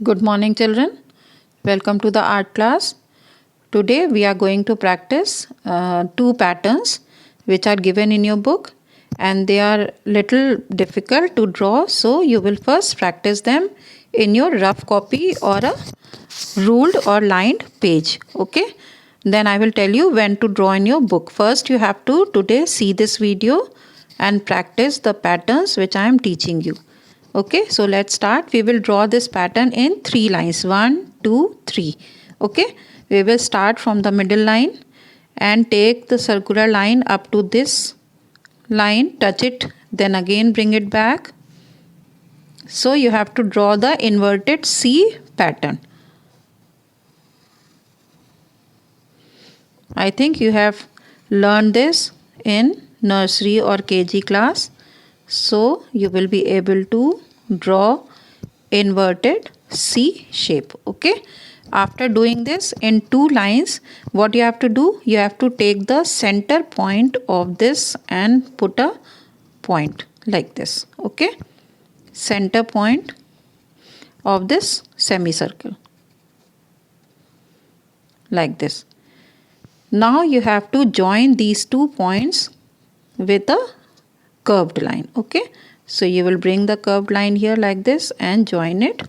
Good morning, children. Welcome to the art class. Today we are going to practice two patterns which are given in your book, and they are little difficult to draw, so you will first practice them in your rough copy or a ruled or lined page. Okay, then I will tell you when to draw in your book. First you have to today see this video and practice the patterns which I am teaching you. Okay, so let's start. We will draw this pattern in 3 lines. 1, 2, 3. Okay, we will start from the middle line and take the circular line up to this line, touch it, then again bring it back. So you have to draw the inverted C pattern. I think you have learned this in nursery or KG class. So you will be able to draw inverted C shape. Okay. After doing this in 2 lines, what you have to do? You have to take the center point of this and put a point like this. Okay. Center point of this semicircle. Like this. Now you have to join these 2 points with a curved line. Okay, so you will bring the curved line here like this and join it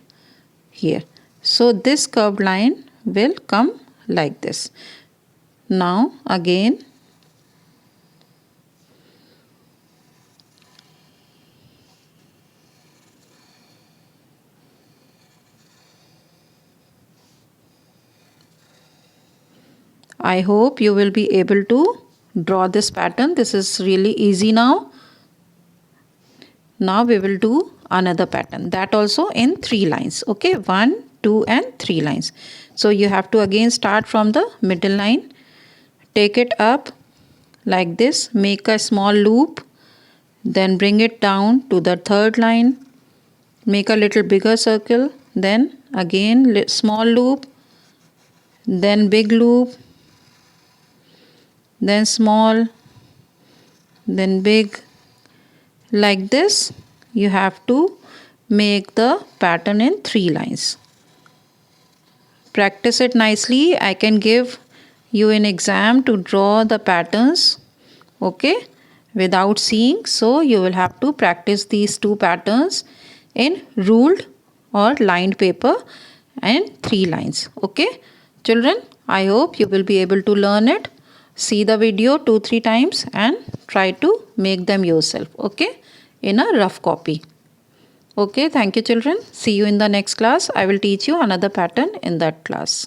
here. So this curved line will come like this. Now again I hope you will be able to draw this pattern. This is really easy now. Now we will do another pattern, that also in 3 lines. Okay, 1, 2 and 3 lines. So you have to again start from the middle line, take it up like this, make a small loop, then bring it down to the third line, make a little bigger circle, then again small loop, then big loop, then small, then big. Like this you have to make the pattern in 3 lines. Practice it nicely. I can give you an exam to draw the patterns, okay, without seeing. So you will have to practice these 2 patterns in ruled or lined paper and 3 lines. Okay, children, I hope you will be able to learn it. See the video 2-3 times and try to make them yourself, okay, in a rough copy. Okay, thank you children. See you in the next class. I will teach you another pattern in that class.